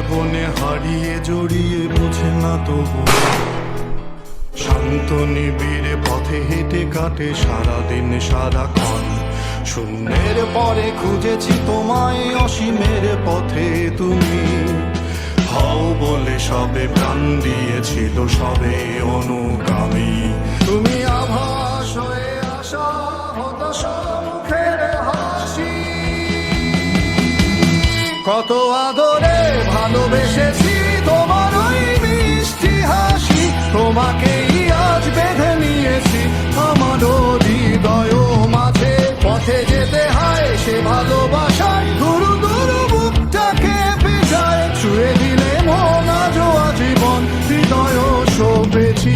বনে হারিয়ে জড়িয়ে বোঝে না তবু শান্ত নিবিড় পথে হেঁটে কাটে সারাদিন সারাক্ষণ শূন্যের পরে খুঁজেছি তোমায় অসীমের পথে তুমি হও বলে সবে প্রাণ দিয়েছিল সবে অনুগামী তুমি আভাস হয়ে আসা হতাশা মুখের হাসি কত আদরে ভালোবেসেছি তোমার ওই মিষ্টি হাসি তোমাকেই আজ বেঁধে নিয়েছি আমারও হৃদয় মাঝে পথে যেতে হয় সে ভালোবাসায় দুরু দুরু বুকটাকে পেছায় ছুঁয়ে দিলে মন আজও আজীবন হৃদয় শোভেছি